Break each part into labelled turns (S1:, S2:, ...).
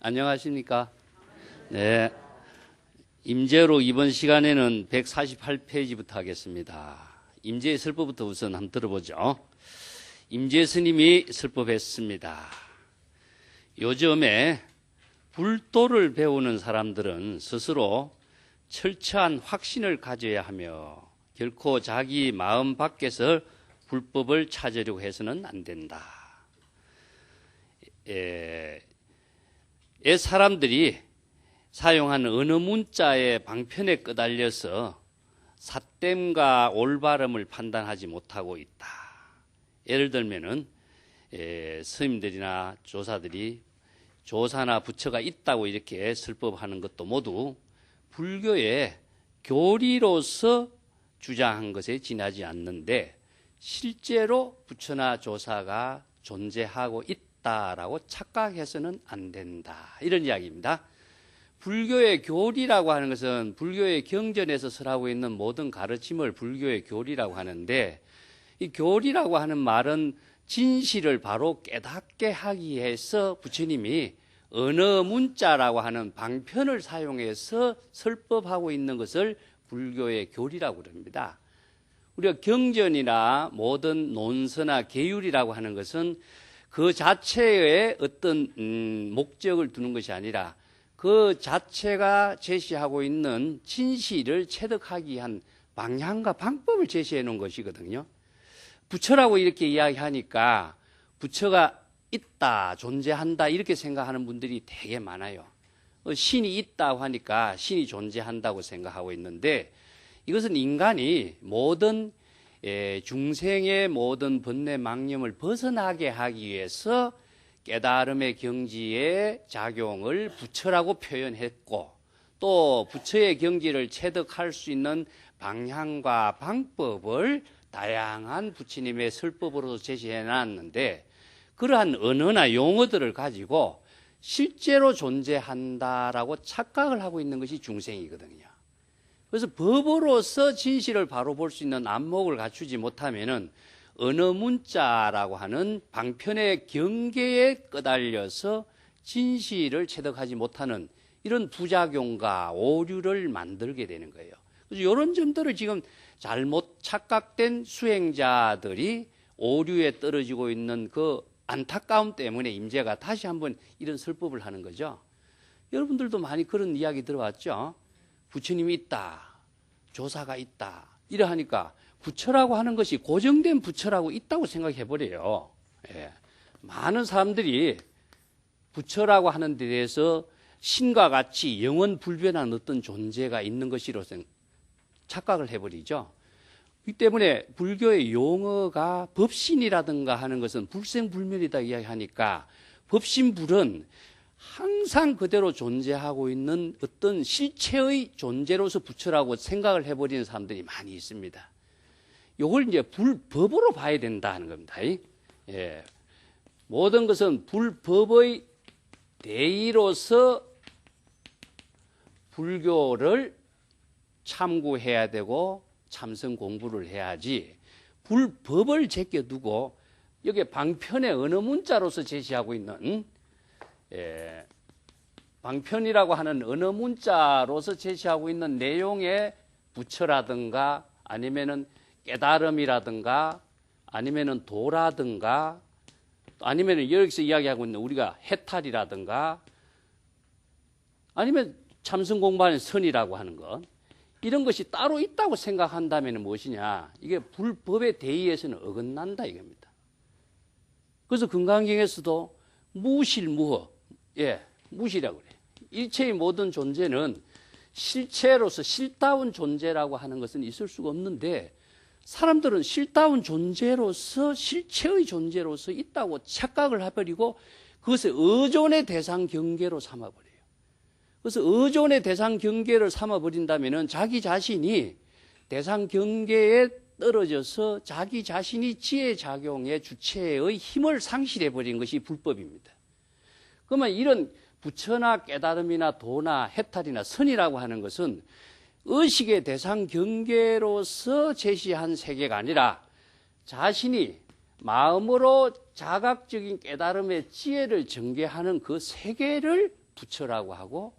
S1: 안녕하십니까? 네. 임재로 이번 시간에는 148페이지부터 하겠습니다. 임재의 설법부터 우선 한번 들어보죠. 임재 스님이 설법했습니다. 요즘에 불도를 배우는 사람들은 스스로 철저한 확신을 가져야 하며 결코 자기 마음 밖에서 불법을 찾으려고 해서는 안 된다. 사람들이 사용한 언어 문자의 방편에 끄달려서 삿됨과 올바름을 판단하지 못하고 있다. 예를 들면은 스님들이나 조사들이 조사나 부처가 있다고 이렇게 설법하는 것도 모두 불교의 교리로서 주장한 것에 지나지 않는데 실제로 부처나 조사가 존재하고 있다라고 착각해서는 안 된다. 이런 이야기입니다. 불교의 교리라고 하는 것은 불교의 경전에서 설하고 있는 모든 가르침을 불교의 교리라고 하는데, 이 교리라고 하는 말은 진실을 바로 깨닫게 하기 위해서 부처님이 언어 문자라고 하는 방편을 사용해서 설법하고 있는 것을 불교의 교리라고 그럽니다. 우리가 경전이나 모든 논서나 계율이라고 하는 것은 그 자체의 어떤 목적을 두는 것이 아니라 그 자체가 제시하고 있는 진실을 체득하기 위한 방향과 방법을 제시해 놓은 것이거든요. 부처라고 이렇게 이야기하니까 부처가 있다, 존재한다 이렇게 생각하는 분들이 되게 많아요. 신이 있다고 하니까 신이 존재한다고 생각하고 있는데, 이것은 인간이 모든 중생의 모든 번뇌 망념을 벗어나게 하기 위해서 깨달음의 경지의 작용을 부처라고 표현했고, 또 부처의 경지를 체득할 수 있는 방향과 방법을 다양한 부처님의 설법으로 제시해 놨는데, 그러한 언어나 용어들을 가지고 실제로 존재한다라고 착각을 하고 있는 것이 중생이거든요. 그래서 법으로서 진실을 바로 볼 수 있는 안목을 갖추지 못하면은 언어 문자라고 하는 방편의 경계에 끄달려서 진실을 체득하지 못하는 이런 부작용과 오류를 만들게 되는 거예요. 그래서 이런 점들을 지금 잘못 착각된 수행자들이 오류에 떨어지고 있는 그 안타까움 때문에 임재가 다시 한번 이런 설법을 하는 거죠. 여러분들도 많이 그런 이야기 들어봤죠? 부처님이 있다, 조사가 있다 이러하니까 부처라고 하는 것이 고정된 부처라고 있다고 생각해 버려요. 많은 사람들이 부처라고 하는 데 대해서 신과 같이 영원 불변한 어떤 존재가 있는 것이로서 착각을 해버리죠. 이 때문에 불교의 용어가 법신이라든가 하는 것은 불생불멸이다 이야기하니까, 법신불은 항상 그대로 존재하고 있는 어떤 실체의 존재로서 부처라고 생각을 해버리는 사람들이 많이 있습니다. 이걸 이제 불법으로 봐야 된다는 겁니다. 모든 것은 불법의 대의로서 불교를 참고해야 되고 참선 공부를 해야지, 불법을 제껴두고 여기에 방편의 언어 문자로서 제시하고 있는 방편이라고 하는 언어 문자로서 제시하고 있는 내용의 부처라든가 아니면은 깨달음이라든가 아니면은 도라든가 아니면은 여기서 이야기하고 있는 우리가 해탈이라든가 아니면 참선 공부하는 선이라고 하는 것, 이런 것이 따로 있다고 생각한다면 무엇이냐, 이게 불법의 대의에서는 어긋난다 이겁니다. 그래서 금강경에서도 무실무허, 무시라고 그래요. 일체의 모든 존재는 실체로서 실다운 존재라고 하는 것은 있을 수가 없는데, 사람들은 실다운 존재로서 실체의 존재로서 있다고 착각을 해버리고 그것을 의존의 대상 경계로 삼아버려요. 그래서 의존의 대상 경계를 삼아버린다면 자기 자신이 대상 경계에 떨어져서 자기 자신이 지혜작용의 주체의 힘을 상실해버린 것이 불법입니다. 그러면 이런 부처나 깨달음이나 도나 해탈이나 선이라고 하는 것은 의식의 대상 경계로서 제시한 세계가 아니라 자신이 마음으로 자각적인 깨달음의 지혜를 전개하는 그 세계를 부처라고 하고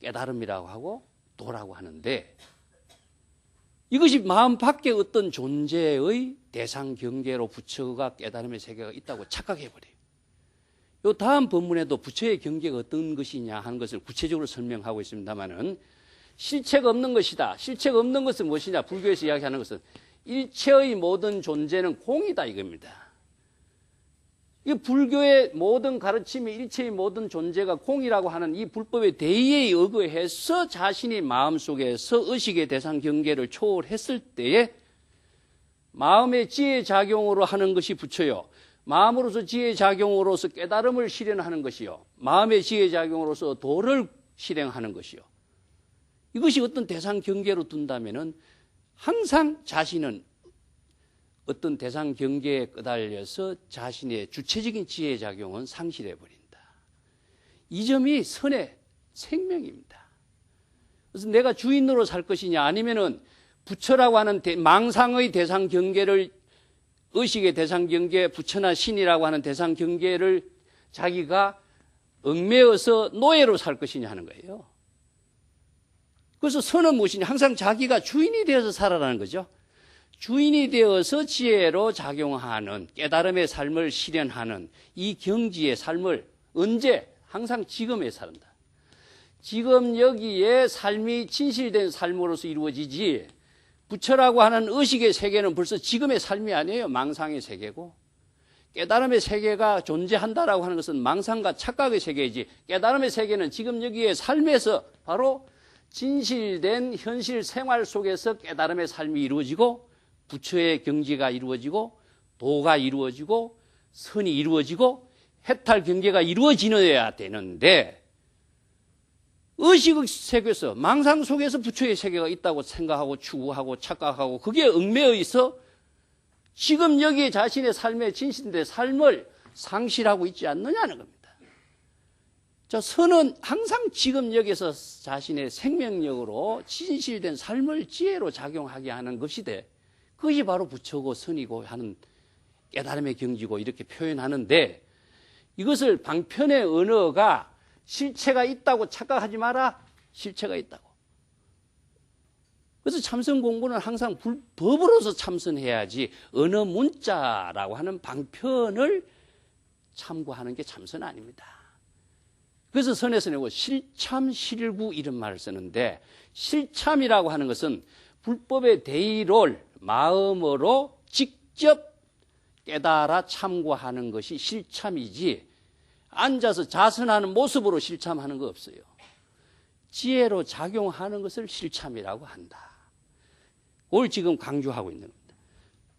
S1: 깨달음이라고 하고 도라고 하는데, 이것이 마음 밖에 어떤 존재의 대상 경계로 부처가 깨달음의 세계가 있다고 착각해버려요. 요 다음 본문에도 부처의 경계가 어떤 것이냐 하는 것을 구체적으로 설명하고 있습니다만은, 실체가 없는 것이다. 실체가 없는 것은 무엇이냐? 불교에서 이야기하는 것은 일체의 모든 존재는 공이다 이겁니다. 이 불교의 모든 가르침이 일체의 모든 존재가 공이라고 하는 이 불법의 대의에 의거해서 자신이 마음속에서 의식의 대상 경계를 초월했을 때에 마음의 지혜 작용으로 하는 것이 부처요, 마음으로서 지혜 작용으로서 깨달음을 실현하는 것이요, 마음의 지혜 작용으로서 도를 실행하는 것이요, 이것이 어떤 대상 경계로 둔다면은 항상 자신은 어떤 대상 경계에 끄달려서 자신의 주체적인 지혜 작용은 상실해 버린다. 이 점이 선의 생명입니다. 그래서 내가 주인으로 살 것이냐, 아니면은 부처라고 하는 망상의 대상 경계를, 의식의 대상 경계, 부처나 신이라고 하는 대상 경계를 자기가 얽매어서 노예로 살 것이냐 하는 거예요. 그래서 선은 무엇이냐? 항상 자기가 주인이 되어서 살아라는 거죠. 주인이 되어서 지혜로 작용하는 깨달음의 삶을 실현하는 이 경지의 삶을 언제? 항상 지금에 산다. 지금 여기에 삶이 진실된 삶으로서 이루어지지, 부처라고 하는 의식의 세계는 벌써 지금의 삶이 아니에요. 망상의 세계고, 깨달음의 세계가 존재한다라고 하는 것은 망상과 착각의 세계이지, 깨달음의 세계는 지금 여기에 삶에서 바로 진실된 현실 생활 속에서 깨달음의 삶이 이루어지고, 부처의 경지가 이루어지고, 도가 이루어지고, 선이 이루어지고, 해탈 경계가 이루어지어야 되는데, 의식의 세계에서, 망상 속에서 부처의 세계가 있다고 생각하고 추구하고 착각하고 그게 얽매여 있어 지금 여기에 자신의 삶의 진실된 삶을 상실하고 있지 않느냐는 겁니다. 자, 선은 항상 지금 여기서 자신의 생명력으로 진실된 삶을 지혜로 작용하게 하는 것이 돼. 그것이 바로 부처고 선이고 하는 깨달음의 경지고 이렇게 표현하는데, 이것을 방편의 언어가 실체가 있다고 착각하지 마라. 실체가 있다고. 그래서 참선 공부는 항상 법으로서 참선해야지 언어 문자라고 하는 방편을 참고하는 게 참선 아닙니다. 그래서 선에서는 실참, 실구 이런 말을 쓰는데, 실참이라고 하는 것은 불법의 대의를 마음으로 직접 깨달아 참고하는 것이 실참이지, 앉아서 자선하는 모습으로 실참하는 거 없어요. 지혜로 작용하는 것을 실참이라고 한다. 그걸 지금 강조하고 있는 겁니다.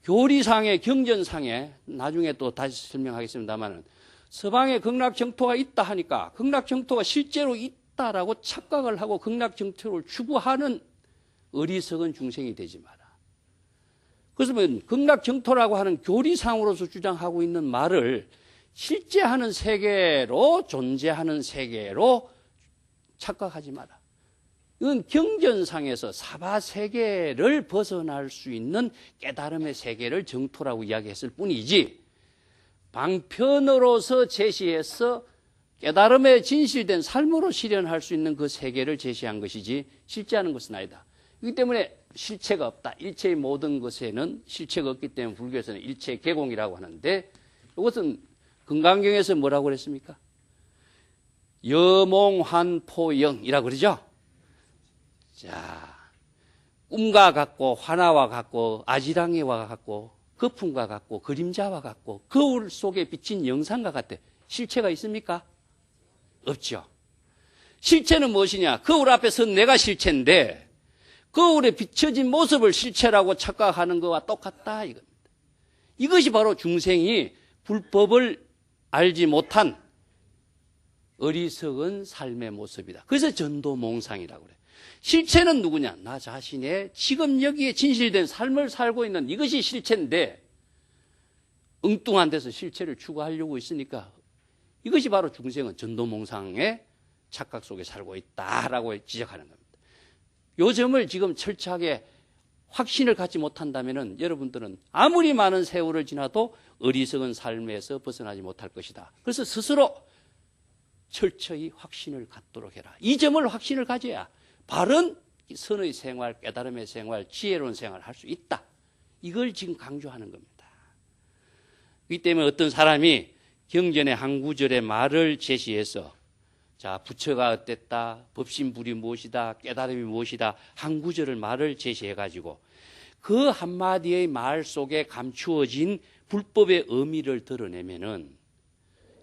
S1: 교리상의, 경전상에 나중에 또 다시 설명하겠습니다만, 서방에 극락정토가 있다 하니까 극락정토가 실제로 있다라고 착각을 하고 극락정토를 추구하는 어리석은 중생이 되지 마라. 그래서 극락정토라고 하는 교리상으로서 주장하고 있는 말을 실제하는 세계로, 존재하는 세계로 착각하지 마라. 이건 경전상에서 사바세계를 벗어날 수 있는 깨달음의 세계를 정토라고 이야기했을 뿐이지, 방편으로서 제시해서 깨달음의 진실된 삶으로 실현할 수 있는 그 세계를 제시한 것이지 실제하는 것은 아니다. 그렇기 때문에 실체가 없다. 일체의 모든 것에는 실체가 없기 때문에 불교에서는 일체 개공이라고 하는데, 이것은 금강경에서 뭐라고 그랬습니까? 여몽환포영이라고 그러죠. 자, 꿈과 같고 화나와 같고 아지랑이와 같고 거품과 같고 그림자와 같고 거울 속에 비친 영상과 같아. 실체가 있습니까? 없죠. 실체는 무엇이냐? 거울 앞에 선 내가 실체인데 거울에 비춰진 모습을 실체라고 착각하는 것과 똑같다 이겁니다. 이것이 바로 중생이 불법을 알지 못한 어리석은 삶의 모습이다. 그래서 전도몽상이라고 그래. 실체는 누구냐? 나 자신의 지금 여기에 진실된 삶을 살고 있는 이것이 실체인데, 엉뚱한 데서 실체를 추구하려고 있으니까 이것이 바로 중생은 전도몽상의 착각 속에 살고 있다라고 지적하는 겁니다. 이 점을 지금 철저하게 확신을 갖지 못한다면 여러분들은 아무리 많은 세월을 지나도 어리석은 삶에서 벗어나지 못할 것이다. 그래서 스스로 철저히 확신을 갖도록 해라. 이 점을 확신을 가져야 바른 선의 생활, 깨달음의 생활, 지혜로운 생활을 할 수 있다. 이걸 지금 강조하는 겁니다. 그렇기 때문에 어떤 사람이 경전의 한 구절의 말을 제시해서 자, 부처가 어땠다, 법신불이 무엇이다, 깨달음이 무엇이다, 한 구절을 말을 제시해가지고 그 한마디의 말 속에 감추어진 불법의 의미를 드러내면은,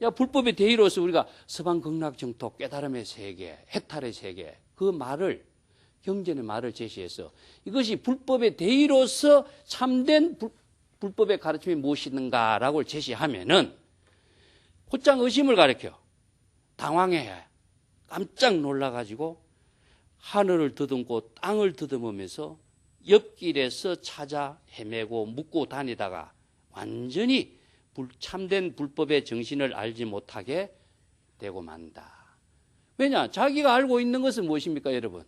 S1: 야, 불법의 대의로서 우리가 서방극락정토, 깨달음의 세계, 해탈의 세계, 그 말을, 경전의 말을 제시해서 이것이 불법의 대의로서 참된 불법의 가르침이 무엇인가라고 제시하면은 곧장 의심을 가르쳐. 당황해야 깜짝 놀라가지고 하늘을 더듬고 땅을 더듬으면서 옆길에서 찾아 헤매고 묻고 다니다가 완전히 참된 불법의 정신을 알지 못하게 되고 만다. 왜냐? 자기가 알고 있는 것은 무엇입니까, 여러분?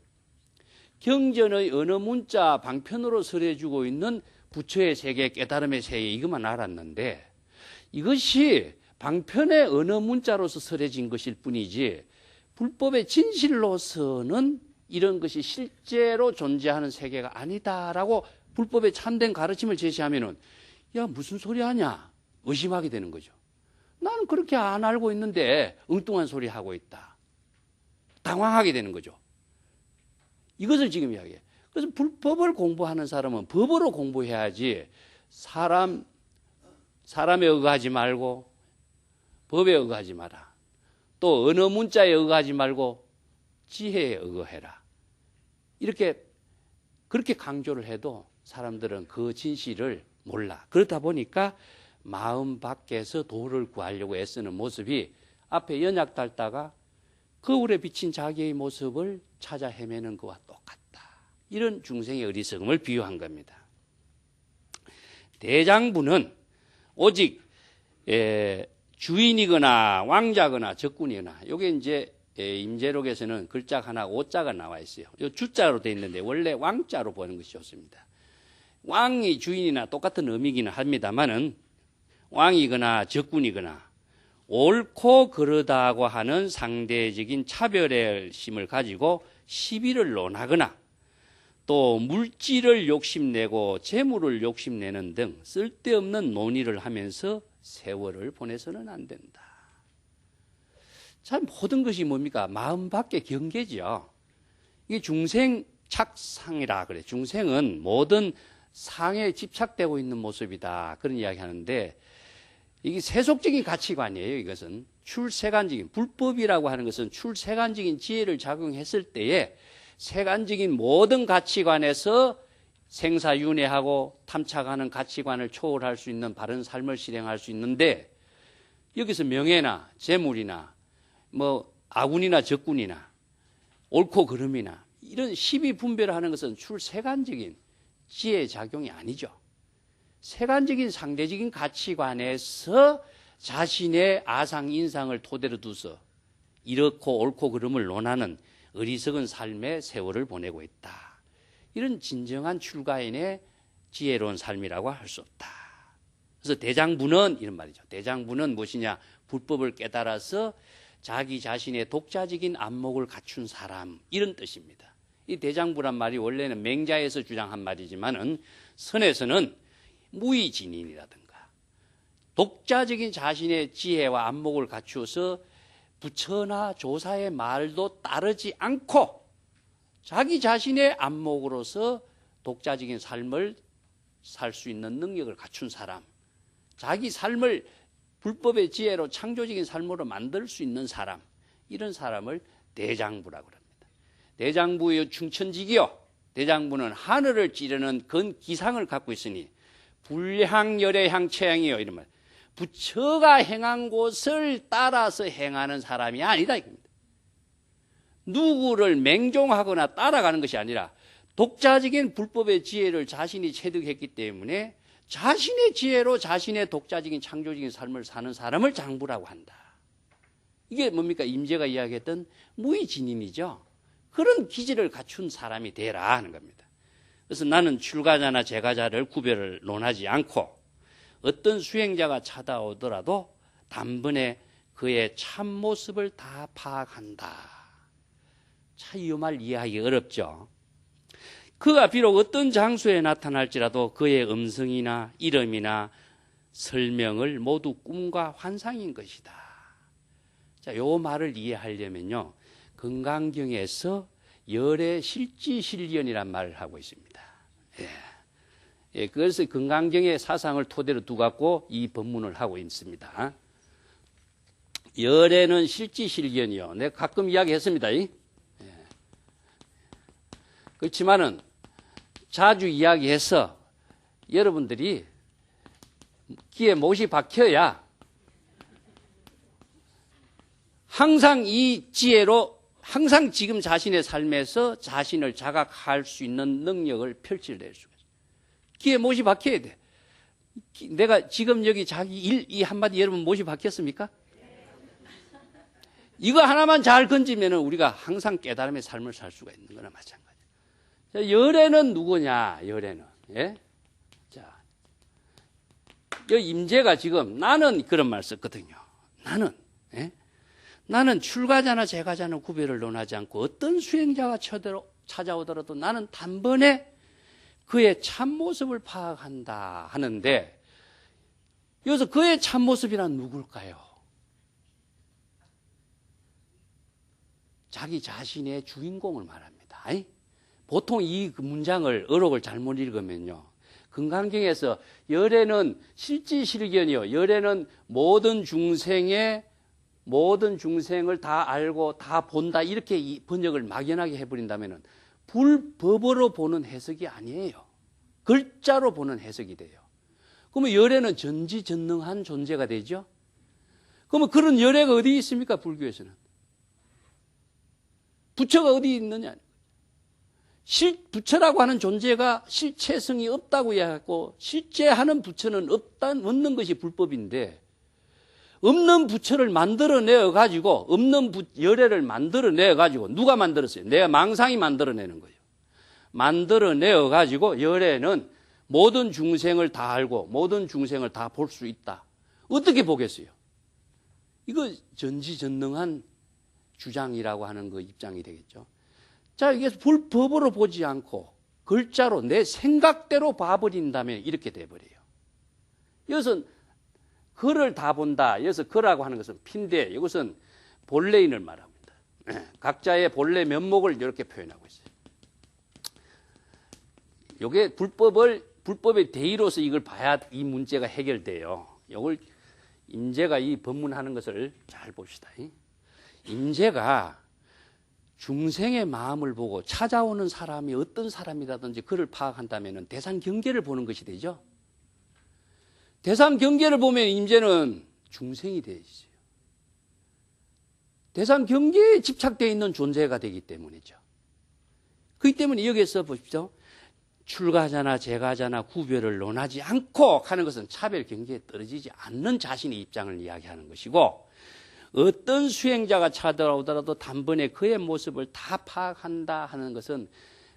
S1: 경전의 언어 문자 방편으로 설해주고 있는 부처의 세계, 깨달음의 세계, 이것만 알았는데 이것이 방편의 언어 문자로서 설해진 것일 뿐이지 불법의 진실로서는 이런 것이 실제로 존재하는 세계가 아니다라고 불법의 참된 가르침을 제시하면은 야, 무슨 소리 하냐? 의심하게 되는 거죠. 나는 그렇게 안 알고 있는데 엉뚱한 소리 하고 있다. 당황하게 되는 거죠. 이것을 지금 이야기해요. 그래서 불법을 공부하는 사람은 법으로 공부해야지 사람에 의거하지 말고 법에 의거하지 마라. 또 언어 문자에 의거하지 말고 지혜에 의거해라. 그렇게 강조를 해도 사람들은 그 진실을 몰라. 그렇다 보니까 마음 밖에서 도를 구하려고 애쓰는 모습이 앞에 연약 닳다가 거울에 비친 자기의 모습을 찾아 헤매는 것과 똑같다. 이런 중생의 어리석음을 비유한 겁니다. 대장부는 오직 주인이거나 왕자거나 적군이거나, 이게 이제 임재록에서는 글자 하나 오자가 나와 있어요. 이 주자로 되어 있는데 원래 왕자로 보는 것이 좋습니다. 왕이 주인이나 똑같은 의미이기는 합니다만은 왕이거나 적군이거나 옳고 그르다고 하는 상대적인 차별의 심을 가지고 시비를 논하거나 또 물질을 욕심내고 재물을 욕심내는 등 쓸데없는 논의를 하면서 세월을 보내서는 안 된다. 참 모든 것이 뭡니까? 마음 밖의 경계죠. 이게 중생 착상이라 그래. 중생은 모든 상에 집착되고 있는 모습이다. 그런 이야기 하는데 이게 세속적인 가치관이에요. 이것은 출세간적인, 불법이라고 하는 것은 출세간적인 지혜를 작용했을 때에 세간적인 모든 가치관에서 생사윤회하고 탐착하는 가치관을 초월할 수 있는 바른 삶을 실행할 수 있는데, 여기서 명예나 재물이나 뭐 아군이나 적군이나 옳고 그름이나 이런 시비 분별을 하는 것은 출세간적인 지혜의 작용이 아니죠. 세간적인 상대적인 가치관에서 자신의 아상 인상을 토대로 두서 이렇고 옳고 그름을 논하는 어리석은 삶의 세월을 보내고 있다. 이런 진정한 출가인의 지혜로운 삶이라고 할 수 없다. 그래서 대장부는 이런 말이죠. 대장부는 무엇이냐? 불법을 깨달아서 자기 자신의 독자적인 안목을 갖춘 사람, 이런 뜻입니다. 이 대장부란 말이 원래는 맹자에서 주장한 말이지만은 선에서는 무의진인이라든가 독자적인 자신의 지혜와 안목을 갖추어서 부처나 조사의 말도 따르지 않고 자기 자신의 안목으로서 독자적인 삶을 살 수 있는 능력을 갖춘 사람, 자기 삶을 불법의 지혜로 창조적인 삶으로 만들 수 있는 사람, 이런 사람을 대장부라고 합니다. 대장부의 충천직이요, 대장부는 하늘을 찌르는 건기상을 갖고 있으니 불향, 열애향, 체향이요, 이런 말. 부처가 행한 곳을 따라서 행하는 사람이 아니다, 이겁니다. 누구를 맹종하거나 따라가는 것이 아니라 독자적인 불법의 지혜를 자신이 체득했기 때문에 자신의 지혜로 자신의 독자적인 창조적인 삶을 사는 사람을 장부라고 한다. 이게 뭡니까? 임재가 이야기했던 무의진인이죠. 그런 기질을 갖춘 사람이 되라 하는 겁니다. 그래서 나는 출가자나 재가자를 구별을 논하지 않고 어떤 수행자가 찾아오더라도 단번에 그의 참모습을 다 파악한다. 참 이 말 이해하기 어렵죠. 그가 비록 어떤 장소에 나타날지라도 그의 음성이나 이름이나 설명을 모두 꿈과 환상인 것이다. 자, 요 말을 이해하려면요, 건강경에서 열의 실지실견이란 말을 하고 있습니다. 그래서 건강경의 사상을 토대로 두고 이 법문을 하고 있습니다. 열에는 실지실견이요. 내가 가끔 이야기했습니다. 그렇지만은 자주 이야기해서 여러분들이 귀에 못이 박혀야 항상 이 지혜로 항상 지금 자신의 삶에서 자신을 자각할 수 있는 능력을 펼쳐낼 수가 있어요. 귀에 못이 박혀야 돼. 내가 지금 여기 자기 이 한마디 여러분 못이 박혔습니까? 이거 하나만 잘 건지면은 우리가 항상 깨달음의 삶을 살 수가 있는 거나 마찬가지예요. 자, 열애는 누구냐? 열애는 자, 이 임재가 지금 나는 그런 말 썼거든요. 나는 출가자나 제가자는 구별을 논하지 않고 어떤 수행자가 찾아오더라도 나는 단번에 그의 참모습을 파악한다 하는데, 여기서 그의 참모습이란 누굴까요? 자기 자신의 주인공을 말합니다. 보통 이 문장을 어록을 잘못 읽으면요, 건강경에서 열애는 실지실견이요, 열애는 모든 중생을 다 알고 다 본다, 이렇게 번역을 막연하게 해버린다면 불법으로 보는 해석이 아니에요. 글자로 보는 해석이 돼요. 그러면 열애는 전지전능한 존재가 되죠. 그러면 그런 열애가 어디 있습니까? 불교에서는 부처가 어디 있느냐? 부처라고 하는 존재가 실체성이 없다고 이야기하고, 실제하는 부처는 없는 것이 불법인데, 없는 부처를 만들어내어 가지고, 없는 열애를 만들어내어 가지고, 누가 만들었어요? 내가 망상이 만들어내는 거예요. 만들어내어 가지고 열애는 모든 중생을 다 알고 모든 중생을 다 볼 수 있다. 어떻게 보겠어요? 이거 전지전능한 주장이라고 하는 그 입장이 되겠죠. 자, 이게 불법으로 보지 않고 글자로 내 생각대로 봐버린다면 이렇게 돼버려요. 이것은 글을 다 본다. 여기서 글하고 하는 것은 핀데, 이것은 본래인을 말합니다. 각자의 본래 면목을 이렇게 표현하고 있어요. 이게 불법의 대의로서 이걸 봐야 이 문제가 해결돼요. 이걸 임재가 이 법문하는 것을 잘 봅시다. 임재가 중생의 마음을 보고 찾아오는 사람이 어떤 사람이라든지 그를 파악한다면 대상 경계를 보는 것이 되죠. 대상 경계를 보면 임재는 중생이 되어있어요. 대상 경계에 집착되어 있는 존재가 되기 때문이죠. 그렇기 때문에 여기서 보십시오. 출가자나 제가자나 구별을 논하지 않고 하는 것은 차별 경계에 떨어지지 않는 자신의 입장을 이야기하는 것이고, 어떤 수행자가 찾아오더라도 단번에 그의 모습을 다 파악한다 하는 것은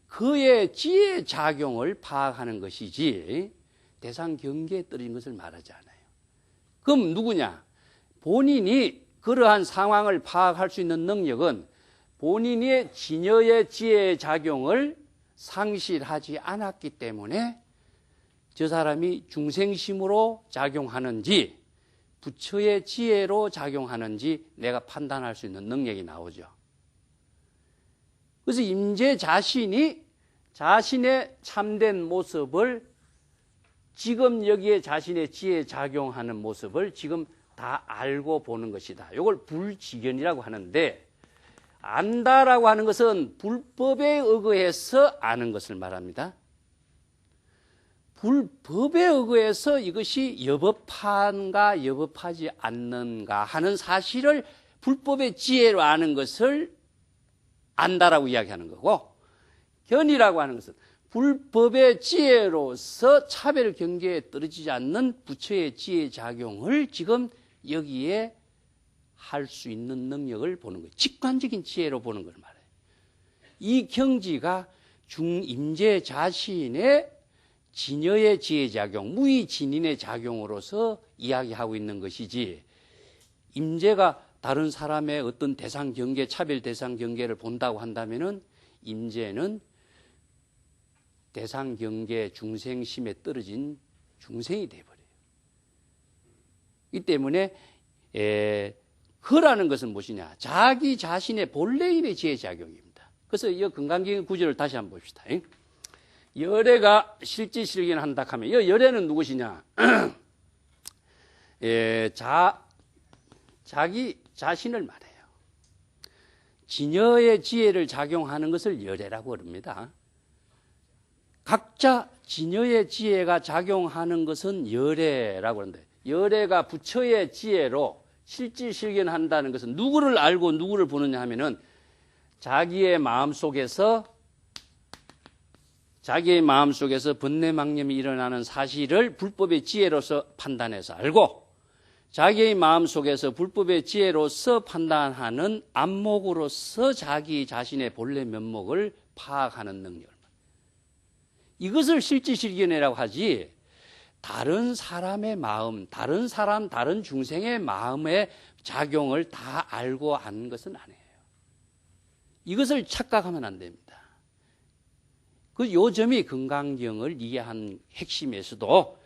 S1: 그의 지혜 작용을 파악하는 것이지 대상 경계에 떨어진 것을 말하지 않아요. 그럼 누구냐? 본인이 그러한 상황을 파악할 수 있는 능력은 본인의 진여의 지혜의 작용을 상실하지 않았기 때문에 저 사람이 중생심으로 작용하는지 부처의 지혜로 작용하는지 내가 판단할 수 있는 능력이 나오죠. 그래서 임재 자신이 자신의 참된 모습을 지금 여기에 자신의 지혜 작용하는 모습을 지금 다 알고 보는 것이다. 이걸 불지견이라고 하는데, 안다라고 하는 것은 불법에 의거해서 아는 것을 말합니다. 불법에 의거해서 이것이 여법한가 여법하지 않는가 하는 사실을 불법의 지혜로 아는 것을 안다라고 이야기하는 거고, 견이라고 하는 것은 불법의 지혜로서 차별 경계에 떨어지지 않는 부처의 지혜 작용을 지금 여기에 할 수 있는 능력을 보는 거예요. 직관적인 지혜로 보는 걸 말해요. 이 경지가 중임재 자신의 진여의 지혜 작용, 무의 진인의 작용으로서 이야기하고 있는 것이지, 임재가 다른 사람의 어떤 대상 경계, 차별 대상 경계를 본다고 한다면은 임재는 대상 경계 중생심에 떨어진 중생이 되어버려요. 이 때문에 허라는 것은 무엇이냐? 자기 자신의 본래인의 지혜작용입니다. 그래서 이 건강기능 구조를 다시 한번 봅시다. 열애가 실지실견 한다 하면 이 열애는 누구시냐? 자기 자신을 말해요. 진여의 지혜를 작용하는 것을 열애라고 그럽니다. 각자 진여의 지혜가 작용하는 것은 열애라고 하는데, 열애가 부처의 지혜로 실질실견한다는 것은 누구를 알고 누구를 보느냐 하면은 자기의 마음속에서 번뇌망념이 일어나는 사실을 불법의 지혜로서 판단해서 알고, 자기의 마음속에서 불법의 지혜로서 판단하는 안목으로서 자기 자신의 본래 면목을 파악하는 능력. 이것을 실지실견이라고 하지, 다른 사람의 마음, 다른 사람, 다른 중생의 마음의 작용을 다 알고 아는 것은 아니에요. 이것을 착각하면 안 됩니다. 요 점이 건강경을 이해한 핵심에서도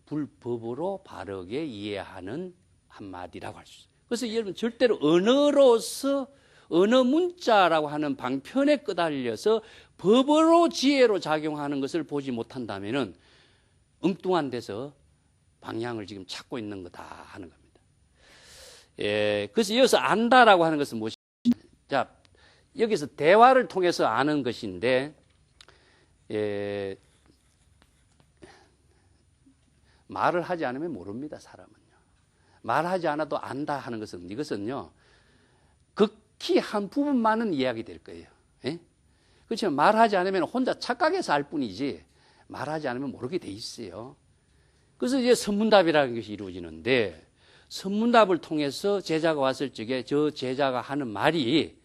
S1: 불법으로 바르게 이해하는 한마디라고 할 수 있어요. 그래서 여러분 절대로 언어로서 언어 문자라고 하는 방편에 끄달려서 법으로 지혜로 작용하는 것을 보지 못한다면은 엉뚱한 데서 방향을 지금 찾고 있는 거다 하는 겁니다. 그래서 여기서 안다라고 하는 것은 무엇이냐? 자, 여기서 대화를 통해서 아는 것인데, 말을 하지 않으면 모릅니다, 사람은요. 말하지 않아도 안다 하는 것은, 이것은요, 극히 한 부분만은 이해하게 될 거예요. 그렇지만 말하지 않으면 혼자 착각해서 알 뿐이지, 말하지 않으면 모르게 돼 있어요. 그래서 이제 선문답이라는 것이 이루어지는데, 선문답을 통해서 제자가 왔을 적에 저 제자가 하는 말이,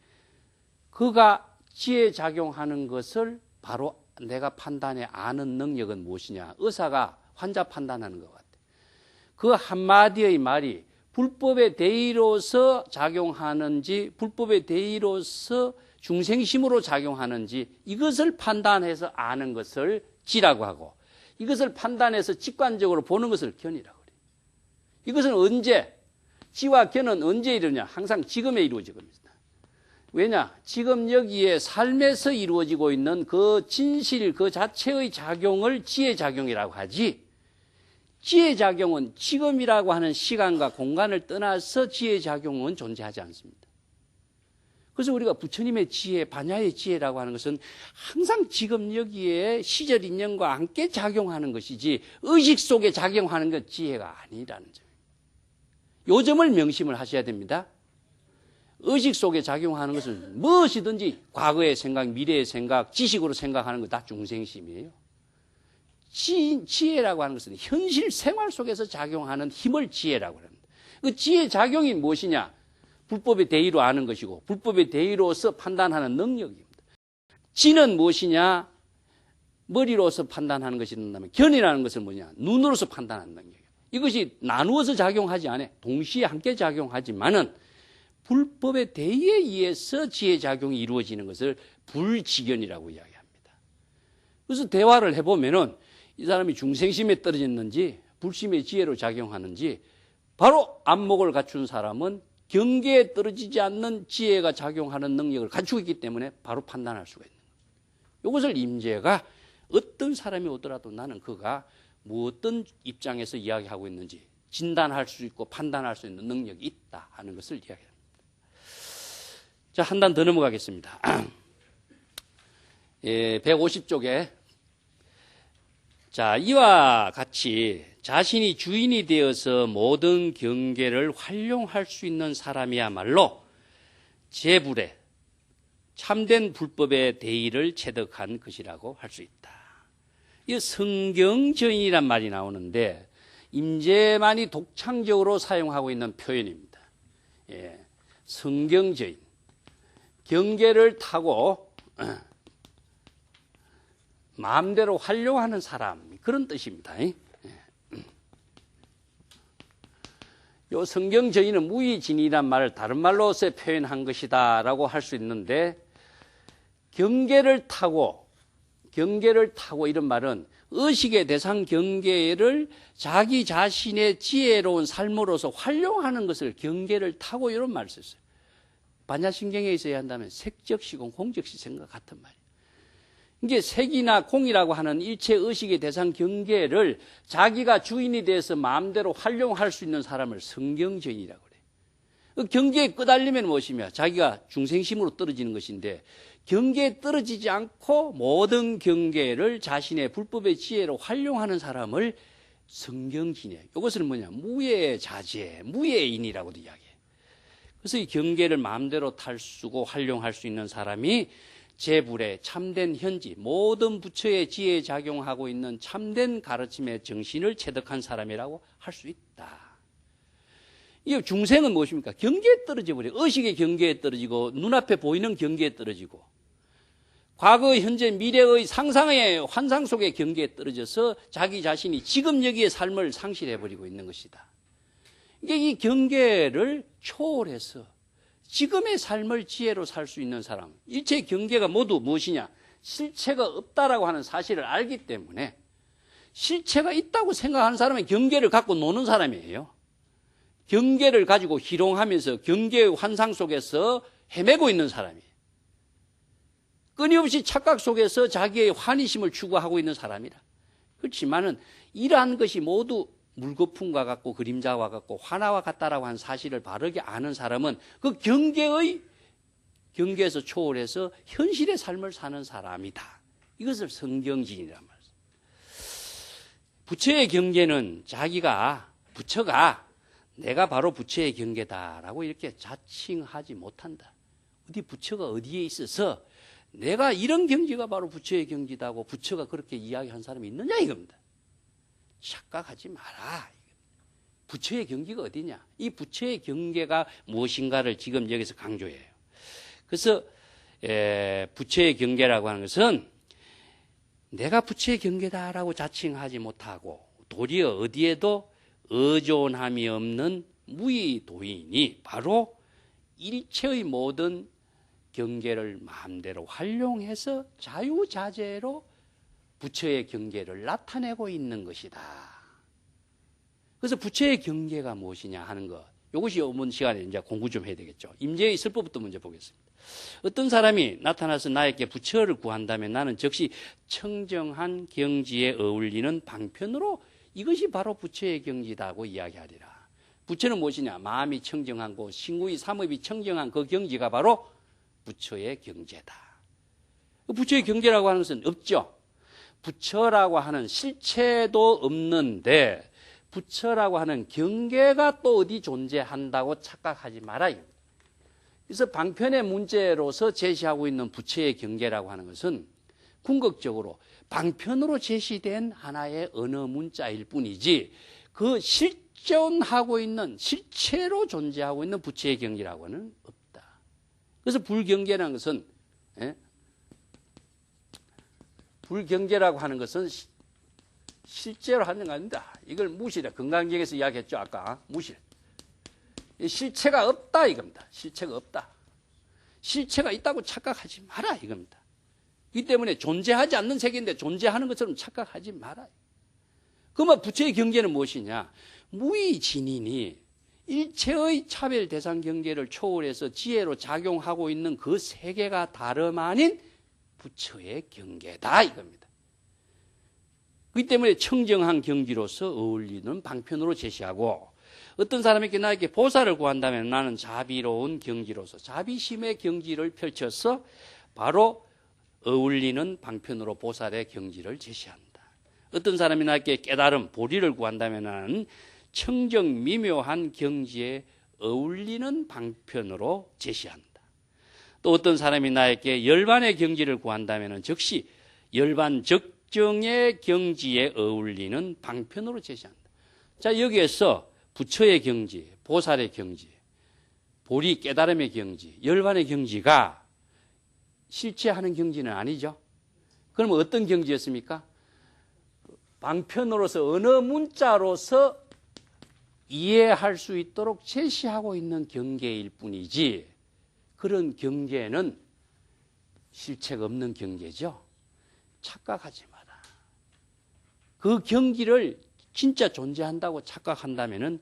S1: 그가 지혜 작용하는 것을 바로 내가 판단해 아는 능력은 무엇이냐? 의사가 환자 판단하는 것 같아요. 그 한마디의 말이 불법의 대의로서 작용하는지, 불법의 대의로서 중생심으로 작용하는지, 이것을 판단해서 아는 것을 지라고 하고, 이것을 판단해서 직관적으로 보는 것을 견이라고 그래요. 이것은 언제, 지와 견은 언제 이루냐? 항상 지금에 이루어지고 있습니다. 왜냐? 지금 여기에 삶에서 이루어지고 있는 그 진실 그 자체의 작용을 지혜작용이라고 하지, 지혜작용은 지금이라고 하는 시간과 공간을 떠나서 지혜작용은 존재하지 않습니다. 그래서 우리가 부처님의 지혜, 반야의 지혜라고 하는 것은 항상 지금 여기에 시절 인연과 함께 작용하는 것이지, 의식 속에 작용하는 것 지혜가 아니라는 점입니다. 요 점을 명심을 하셔야 됩니다. 의식 속에 작용하는 것은 무엇이든지 과거의 생각, 미래의 생각, 지식으로 생각하는 것 다 중생심이에요. 지혜라고 하는 것은 현실 생활 속에서 작용하는 힘을 지혜라고 합니다. 그 지혜 작용이 무엇이냐? 불법의 대의로 아는 것이고, 불법의 대의로서 판단하는 능력입니다. 지는 무엇이냐? 머리로서 판단하는 것이 된다면, 견이라는 것은 뭐냐? 눈으로서 판단하는 능력이에요. 이것이 나누어서 작용하지 않아요. 동시에 함께 작용하지만은 불법의 대의에 의해서 지혜작용이 이루어지는 것을 불지견이라고 이야기합니다. 그래서 대화를 해보면은 이 사람이 중생심에 떨어졌는지 불심의 지혜로 작용하는지, 바로 안목을 갖춘 사람은 경계에 떨어지지 않는 지혜가 작용하는 능력을 갖추고 있기 때문에 바로 판단할 수가 있는 거예요. 이것을 임재가 어떤 사람이 오더라도 나는 그가 어떤 입장에서 이야기하고 있는지 진단할 수 있고 판단할 수 있는 능력이 있다 하는 것을 이야기합니다. 자, 한 단 더 넘어가겠습니다. 150쪽에, 자, 이와 같이 자신이 주인이 되어서 모든 경계를 활용할 수 있는 사람이야말로 제불에 참된 불법의 대의를 체득한 것이라고 할 수 있다. 이 성경저인이란 말이 나오는데, 임재만이 독창적으로 사용하고 있는 표현입니다. 성경저인. 경계를 타고 마음대로 활용하는 사람, 그런 뜻입니다. 요 성경 저희는 무의진이란 말을 다른 말로서 표현한 것이다라고 할 수 있는데, 경계를 타고 이런 말은 의식의 대상 경계를 자기 자신의 지혜로운 삶으로서 활용하는 것을 경계를 타고 이런 말을 썼어요. 반야신경에 있어야 한다면 색적시공, 공적시생과 같은 말이에요. 이게 색이나 공이라고 하는 일체 의식의 대상 경계를 자기가 주인이 돼서 마음대로 활용할 수 있는 사람을 성경주인이라고 그래요. 그 경계에 끄달리면 무엇이며 자기가 중생심으로 떨어지는 것인데, 경계에 떨어지지 않고 모든 경계를 자신의 불법의 지혜로 활용하는 사람을 성경진이에요. 이것은 뭐냐? 무예자재, 무예인이라고도 이야기해요. 그래서 이 경계를 마음대로 탈수고 활용할 수 있는 사람이 제불의 참된 현지, 모든 부처의 지혜에 작용하고 있는 참된 가르침의 정신을 체득한 사람이라고 할 수 있다. 이 중생은 무엇입니까? 경계에 떨어져 버려요. 의식의 경계에 떨어지고 눈앞에 보이는 경계에 떨어지고 과거, 현재, 미래의 상상의 환상 속의 경계에 떨어져서 자기 자신이 지금 여기의 삶을 상실해버리고 있는 것이다. 이게 이 경계를 초월해서 지금의 삶을 지혜로 살 수 있는 사람, 일체 경계가 모두 무엇이냐? 실체가 없다라고 하는 사실을 알기 때문에 실체가 있다고 생각하는 사람은 경계를 갖고 노는 사람이에요. 경계를 가지고 희롱하면서 경계의 환상 속에서 헤매고 있는 사람이에요. 끊임없이 착각 속에서 자기의 환희심을 추구하고 있는 사람이라. 그렇지만은 이러한 것이 모두 물거품과 같고 그림자와 같고 화나와 같다라고 하는 사실을 바르게 아는 사람은 그 경계에서 초월해서 현실의 삶을 사는 사람이다. 이것을 성경진이란 말이에요. 부처의 경계는 부처가 내가 바로 부처의 경계다라고 이렇게 자칭하지 못한다. 어디 부처가 어디에 있어서 내가 이런 경지가 바로 부처의 경지다고 부처가 그렇게 이야기한 사람이 있느냐 이겁니다. 착각하지 마라. 부처의 경계가 어디냐? 이 부처의 경계가 무엇인가를 지금 여기서 강조해요. 그래서 부처의 경계라고 하는 것은 내가 부처의 경계다라고 자칭하지 못하고 도리어 어디에도 의존함이 없는 무의도인이 바로 일체의 모든 경계를 마음대로 활용해서 자유자재로 부처의 경계를 나타내고 있는 것이다. 그래서 부처의 경계가 무엇이냐 하는 것, 이것이 이번 시간에 이제 공부 좀 해야 되겠죠. 임재의 설법부터 먼저 보겠습니다. 어떤 사람이 나타나서 나에게 부처를 구한다면 나는 즉시 청정한 경지에 어울리는 방편으로 이것이 바로 부처의 경지다고 이야기하리라. 부처는 무엇이냐? 마음이 청정하고 신구의 삼업이 청정한 그 경지가 바로 부처의 경제다. 부처의 경계라고 하는 것은 없죠. 부처라고 하는 실체도 없는데 부처라고 하는 경계가 또 어디 존재한다고 착각하지 마라. 그래서 방편의 문제로서 제시하고 있는 부처의 경계라고 하는 것은 궁극적으로 방편으로 제시된 하나의 언어 문자일 뿐이지 그 실존하고 있는 실체로 존재하고 있는 부처의 경계라고는 없다. 그래서 불경계라는 것은 불경계라고 하는 것은 실제로 하는 거 아닙니다. 이걸 무시해. 건강경에서 이야기했죠. 아까 무시. 실체가 없다 이겁니다. 실체가 없다. 실체가 있다고 착각하지 마라 이겁니다. 이 때문에 존재하지 않는 세계인데 존재하는 것처럼 착각하지 마라. 그러면 부처의 경계는 무엇이냐? 무의진인이 일체의 차별 대상 경계를 초월해서 지혜로 작용하고 있는 그 세계가 다름 아닌 부처의 경계다 이겁니다. 그렇기 때문에 청정한 경지로서 어울리는 방편으로 제시하고 어떤 사람에게 나에게 보살을 구한다면 나는 자비로운 경지로서 자비심의 경지를 펼쳐서 바로 어울리는 방편으로 보살의 경지를 제시한다. 어떤 사람이 나에게 깨달음, 보리를 구한다면 나는 청정 미묘한 경지에 어울리는 방편으로 제시한다. 또 어떤 사람이 나에게 열반의 경지를 구한다면 즉시 열반 적정의 경지에 어울리는 방편으로 제시한다. 자, 여기에서 부처의 경지, 보살의 경지, 보리 깨달음의 경지, 열반의 경지가 실체하는 경지는 아니죠. 그러면 어떤 경지였습니까? 방편으로서 언어 문자로서 이해할 수 있도록 제시하고 있는 경계일 뿐이지 그런 경계는 실체가 없는 경계죠. 착각하지 마라. 그 경기를 진짜 존재한다고 착각한다면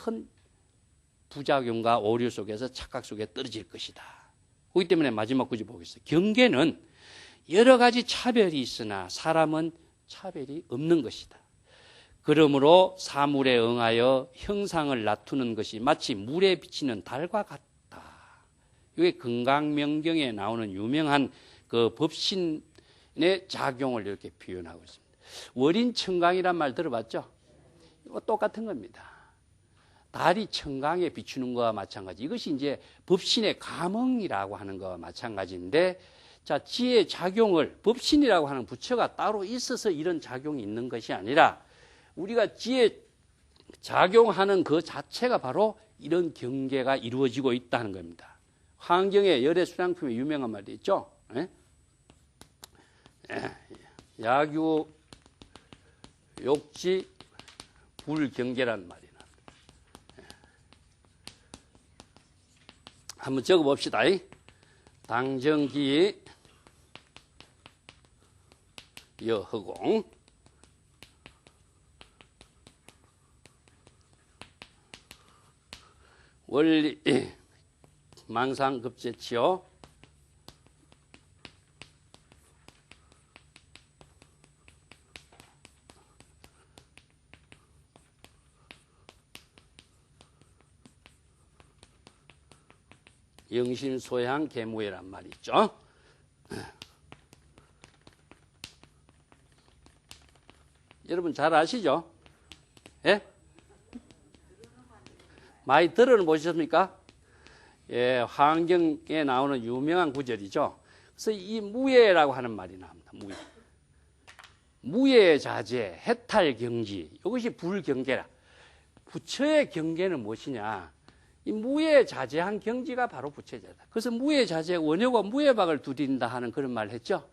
S1: 큰 부작용과 오류 속에서 착각 속에 떨어질 것이다. 그렇기 때문에 마지막 구절 보겠습니다. 경계는 여러 가지 차별이 있으나 사람은 차별이 없는 것이다. 그러므로 사물에 응하여 형상을 나투는 것이 마치 물에 비치는 달과 같다. 이게 건강명경에 나오는 유명한 그 법신의 작용을 이렇게 표현하고 있습니다. 월인 청강이란 말 들어봤죠? 이거 똑같은 겁니다. 달이 청강에 비추는 것과 마찬가지. 이것이 이제 법신의 감흥이라고 하는 것과 마찬가지인데, 자, 지혜 작용을 법신이라고 하는 부처가 따로 있어서 이런 작용이 있는 것이 아니라 우리가 지혜 작용하는 그 자체가 바로 이런 경계가 이루어지고 있다는 겁니다. 환경의 열애 수량품에 유명한 말이 있죠. 야규 욕지 불경계라는 말이 납니다. 한번 적어봅시다. 당정기 여허공 원리 망상급제치요 영심소양 계무회란 말이 있죠. 여러분 잘 아시죠? 예? 많이 들어보셨습니까? 예, 환경에 나오는 유명한 구절이죠. 그래서 이 무예라고 하는 말이 나옵니다. 무예. 무예자재, 해탈경지, 이것이 불경계라. 부처의 경계는 무엇이냐? 이 무예자재한 경지가 바로 부처자다. 그래서 무예자재, 원효가 무예박을 두드린다 하는 그런 말을 했죠.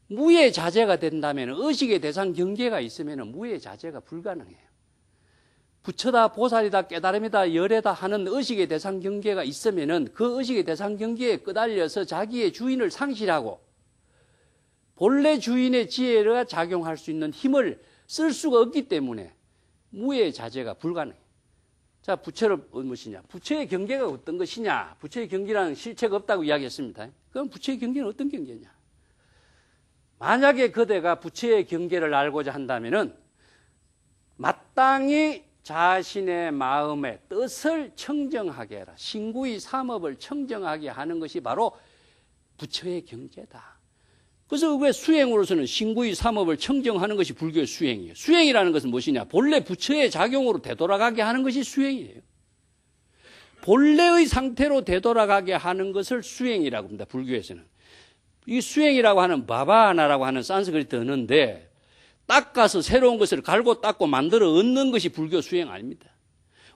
S1: 무예자재가 된다면 의식의 대상 경계가 있으면 무예자재가 불가능해요. 부처다, 보살이다, 깨달음이다, 열애다 하는 의식의 대상 경계가 있으면은 그 의식의 대상 경계에 끄달려서 자기의 주인을 상실하고 본래 주인의 지혜가 작용할 수 있는 힘을 쓸 수가 없기 때문에 무예자재가 불가능해요. 자, 부처는 무엇이냐? 부처의 경계가 어떤 것이냐? 부처의 경계라는 실체가 없다고 이야기했습니다. 그럼 부처의 경계는 어떤 경계냐? 만약에 그대가 부처의 경계를 알고자 한다면은 마땅히 자신의 마음의 뜻을 청정하게 해라. 신구의 삼업을 청정하게 하는 것이 바로 부처의 경계다. 그래서 왜 수행으로서는 신구의 삼업을 청정하는 것이 불교의 수행이에요. 수행이라는 것은 무엇이냐? 본래 부처의 작용으로 되돌아가게 하는 것이 수행이에요. 본래의 상태로 되돌아가게 하는 것을 수행이라고 합니다. 불교에서는. 이 수행이라고 하는 바바나라고 하는 산스크리트 언어인데 닦아서 새로운 것을 갈고 닦고 만들어 얻는 것이 불교 수행 아닙니다.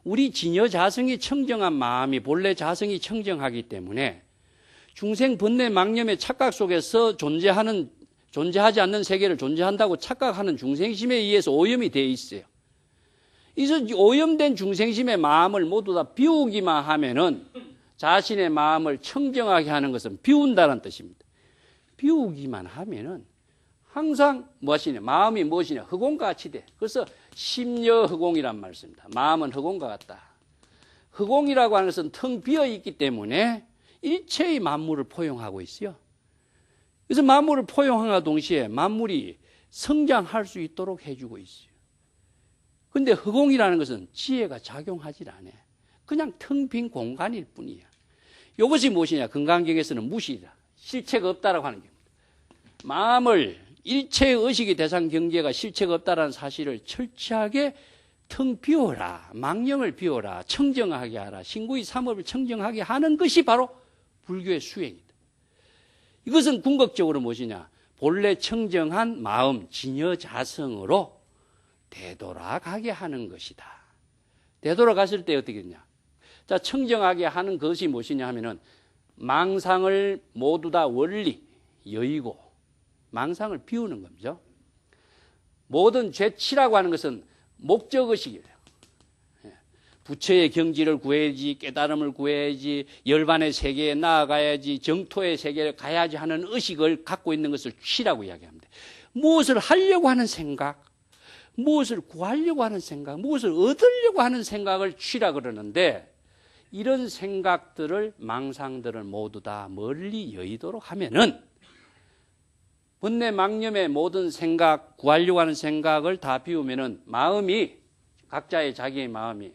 S1: 우리 진여 자성이 청정한 마음이 본래 자성이 청정하기 때문에 중생 번뇌 망념의 착각 속에서 존재하지 않는 세계를 존재한다고 착각하는 중생심에 의해서 오염이 되어 있어요. 그래서 오염된 중생심의 마음을 모두 다 비우기만 하면은 자신의 마음을 청정하게 하는 것은 비운다는 뜻입니다. 비우기만 하면은 항상 무엇이냐? 마음이 무엇이냐? 흑공과 같이 돼. 그래서 심여 흑공이란 말을 씁니다. 마음은 흑공과 같다. 흑공이라고 하는 것은 텅 비어 있기 때문에 일체의 만물을 포용하고 있어요. 그래서 만물을 포용함과 동시에 만물이 성장할 수 있도록 해주고 있어요. 그런데 흑공이라는 것은 지혜가 작용하지 않아. 그냥 텅 빈 공간일 뿐이야. 이것이 무엇이냐? 건강경에서는 무시다. 실체가 없다라고 하는 겁니다. 마음을 일체의 의식의 대상 경계가 실체가 없다라는 사실을 철저하게 텅 비워라. 망령을 비워라. 청정하게 하라. 신구의 삼업을 청정하게 하는 것이 바로 불교의 수행이다. 이것은 궁극적으로 무엇이냐? 본래 청정한 마음, 진여 자성으로 되돌아가게 하는 것이다. 되돌아갔을 때 어떻게 되냐? 자, 청정하게 하는 것이 무엇이냐 하면은 망상을 모두 다 원리, 여의고 망상을 비우는 거죠. 모든 죄치라고 하는 것은 목적의식이에요. 부처의 경지를 구해야지, 깨달음을 구해야지, 열반의 세계에 나아가야지, 정토의 세계를 가야지 하는 의식을 갖고 있는 것을 취라고 이야기합니다. 무엇을 하려고 하는 생각, 무엇을 구하려고 하는 생각, 무엇을 얻으려고 하는 생각을 취라 그러는데, 이런 생각들을, 망상들을 모두 다 멀리 여의도록 하면은 번뇌 망념의 모든 생각, 구하려고 하는 생각을 다 비우면은 마음이, 각자의 자기의 마음이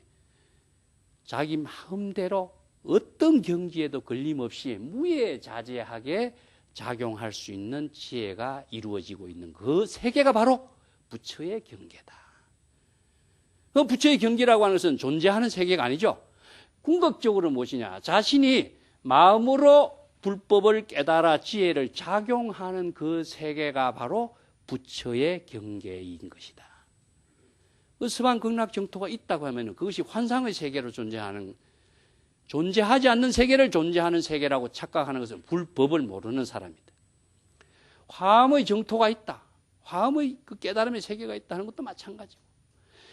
S1: 자기 마음대로 어떤 경지에도 걸림없이 무예자재하게 작용할 수 있는 지혜가 이루어지고 있는 그 세계가 바로 부처의 경계다. 그 부처의 경계라고 하는 것은 존재하는 세계가 아니죠. 궁극적으로 무엇이냐? 자신이 마음으로 불법을 깨달아 지혜를 작용하는 그 세계가 바로 부처의 경계인 것이다. 그 서방 극락 정토가 있다고 하면 그것이 환상의 세계로 존재하지 않는 세계를 존재하는 세계라고 착각하는 것은 불법을 모르는 사람이다. 화엄의 정토가 있다. 화엄의 그 깨달음의 세계가 있다 하는 것도 마찬가지고,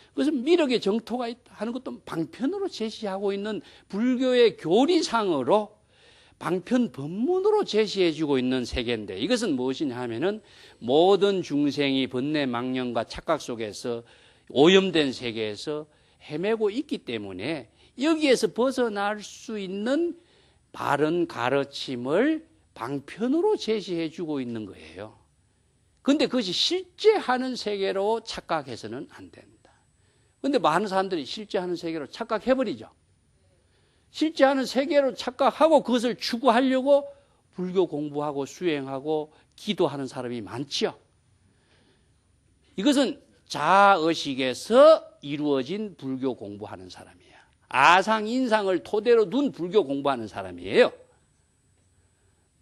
S1: 그것은 미륵의 정토가 있다 하는 것도 방편으로 제시하고 있는 불교의 교리상으로 방편 법문으로 제시해주고 있는 세계인데, 이것은 무엇이냐 하면은 모든 중생이 번뇌 망념과 착각 속에서 오염된 세계에서 헤매고 있기 때문에 여기에서 벗어날 수 있는 바른 가르침을 방편으로 제시해주고 있는 거예요. 그런데 그것이 실제하는 세계로 착각해서는 안 됩니다. 그런데 많은 사람들이 실제하는 세계로 착각해버리죠. 실제하는 세계로 착각하고 그것을 추구하려고 불교 공부하고 수행하고 기도하는 사람이 많죠. 이것은 자의식에서 이루어진 불교 공부하는 사람이에요. 아상인상을 토대로 둔 불교 공부하는 사람이에요.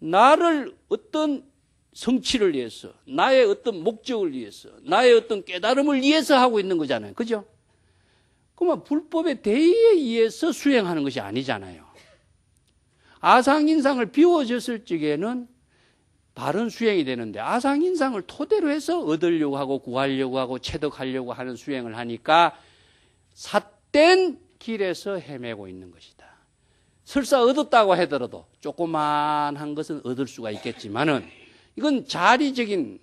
S1: 나를 어떤 성취를 위해서, 나의 어떤 목적을 위해서, 나의 어떤 깨달음을 위해서 하고 있는 거잖아요. 그죠? 그러면 불법의 대의에 의해서 수행하는 것이 아니잖아요. 아상인상을 비워졌을 적에는 바른 수행이 되는데, 아상인상을 토대로 해서 얻으려고 하고 구하려고 하고 체득하려고 하는 수행을 하니까 삿된 길에서 헤매고 있는 것이다. 설사 얻었다고 하더라도 조그만한 것은 얻을 수가 있겠지만은 이건 자리적인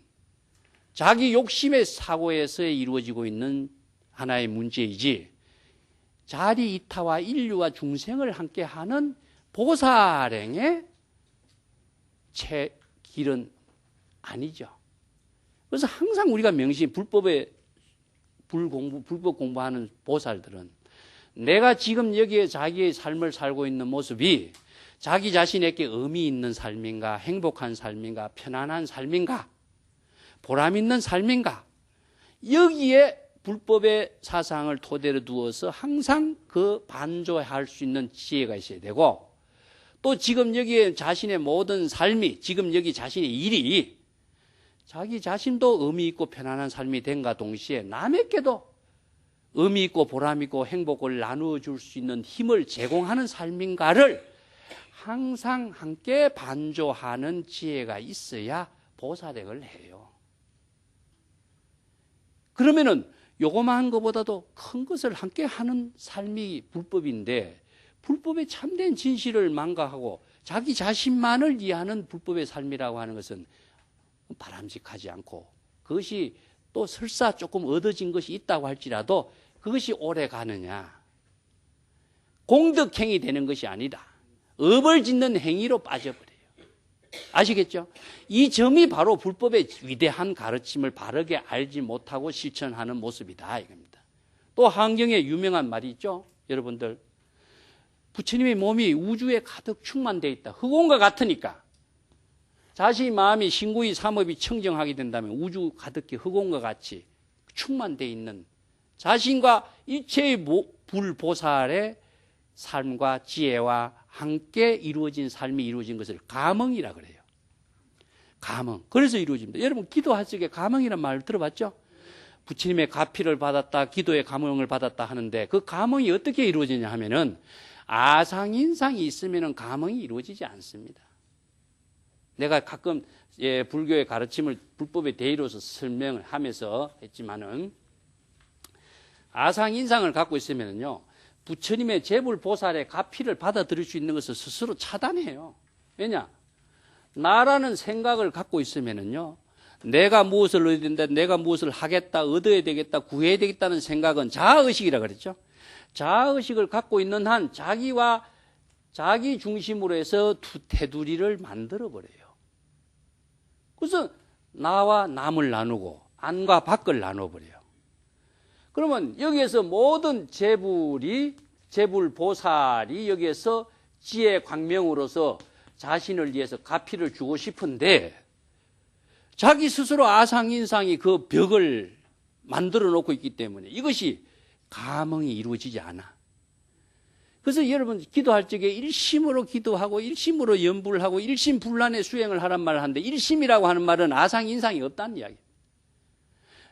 S1: 자기 욕심의 사고에서 이루어지고 있는 하나의 문제이지, 자리 이타와 인류와 중생을 함께하는 보살행의 길은 아니죠. 그래서 항상 우리가 불법 공부하는 보살들은 내가 지금 여기에 자기의 삶을 살고 있는 모습이 자기 자신에게 의미 있는 삶인가, 행복한 삶인가, 편안한 삶인가, 보람 있는 삶인가, 여기에 불법의 사상을 토대로 두어서 항상 그 반조할 수 있는 지혜가 있어야 되고, 또 지금 여기에 자신의 모든 삶이, 지금 여기 자신의 일이 자기 자신도 의미 있고 편안한 삶이 된가 동시에 남에게도 의미 있고 보람 있고 행복을 나누어 줄 수 있는 힘을 제공하는 삶인가를 항상 함께 반조하는 지혜가 있어야 보살행을 해요. 그러면은 요거만 것보다도 큰 것을 함께 하는 삶이 불법인데, 불법의 참된 진실을 망각하고 자기 자신만을 이해하는 불법의 삶이라고 하는 것은 바람직하지 않고, 그것이 또 설사 조금 얻어진 것이 있다고 할지라도 그것이 오래 가느냐, 공덕행위 되는 것이 아니다. 업을 짓는 행위로 빠져버려요. 아시겠죠? 이 점이 바로 불법의 위대한 가르침을 바르게 알지 못하고 실천하는 모습이다 이겁니다. 또 한경에 유명한 말이 있죠. 여러분들, 부처님의 몸이 우주에 가득 충만되어 있다. 흑원과 같으니까 자신의 마음이 신구의 삼업이 청정하게 된다면 우주 가득히 흑원과 같이 충만되어 있는 자신과 일체의 불보살의 삶과 지혜와 함께 이루어진 삶이 이루어진 것을 가멍이라 그래요. 가멍. 그래서 이루어집니다. 여러분, 기도할 적에 가멍이란 말을 들어봤죠? 부처님의 가피를 받았다, 기도의 가멍을 받았다 하는데, 그 가멍이 어떻게 이루어지냐 하면은 아상인상이 있으면은 가멍이 이루어지지 않습니다. 내가 가끔 불교의 가르침을 불법의 대의로서 설명을 하면서 했지만은, 아상인상을 갖고 있으면은요, 부처님의 제불보살의 가피를 받아들일 수 있는 것을 스스로 차단해요. 왜냐? 나라는 생각을 갖고 있으면은요, 내가 무엇을 얻어야 된다, 내가 무엇을 하겠다, 얻어야 되겠다, 구해야 되겠다는 생각은 자아의식이라 그랬죠. 자아의식을 갖고 있는 한 자기와 자기 중심으로 해서 테두리를 만들어버려요. 그래서 나와 남을 나누고 안과 밖을 나눠버려요. 그러면 여기에서 모든 제불보살이 여기에서 지혜 광명으로서 자신을 위해서 가피를 주고 싶은데 자기 스스로 아상인상이 그 벽을 만들어 놓고 있기 때문에 이것이 감흥이 이루어지지 않아. 그래서 여러분 기도할 적에 일심으로 기도하고 일심으로 염불을 하고 일심불란의 수행을 하란 말을 하는데 일심이라고 하는 말은 아상인상이 없다는 이야기예요.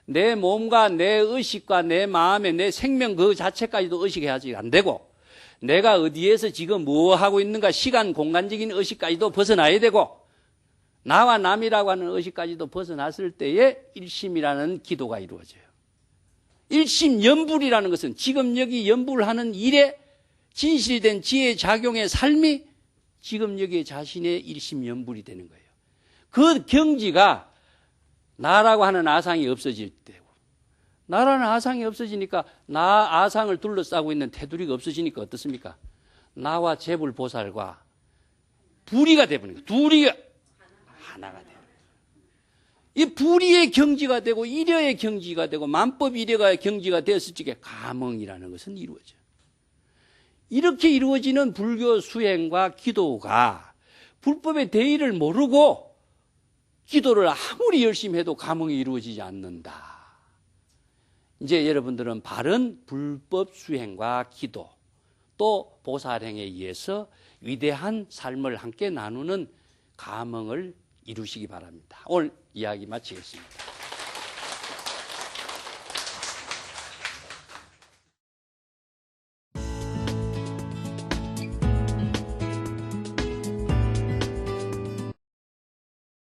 S1: 내 몸과 내 의식과 내 마음의 내 생명 그 자체까지도 의식해야지 안 되고 내가 어디에서 지금 뭐 하고 있는가 시간 공간적인 의식까지도 벗어나야 되고 나와 남이라고 하는 의식까지도 벗어났을 때에 일심이라는 기도가 이루어져요. 일심연불이라는 것은 지금 여기 연불하는 일에 진실된 지혜 작용의 삶이 지금 여기에 자신의 일심연불이 되는 거예요. 그 경지가 나라고 하는 아상이 없어질 때고 나라는 아상이 없어지니까 나 아상을 둘러싸고 있는 테두리가 없어지니까 어떻습니까? 나와 제불보살과 불이가 되버린 거예요. 둘이 하나가 돼요. 이 불의의 경지가 되고 이려의 경지가 되고 만법 이려가 경지가 되었을 적에 감흥이라는 것은 이루어져요. 이렇게 이루어지는 불교 수행과 기도가 불법의 대의를 모르고 기도를 아무리 열심히 해도 감흥이 이루어지지 않는다. 이제 여러분들은 바른 불법 수행과 기도 또 보살행에 의해서 위대한 삶을 함께 나누는 감흥을 이루시기 바랍니다. 오늘 이야기 마치겠습니다.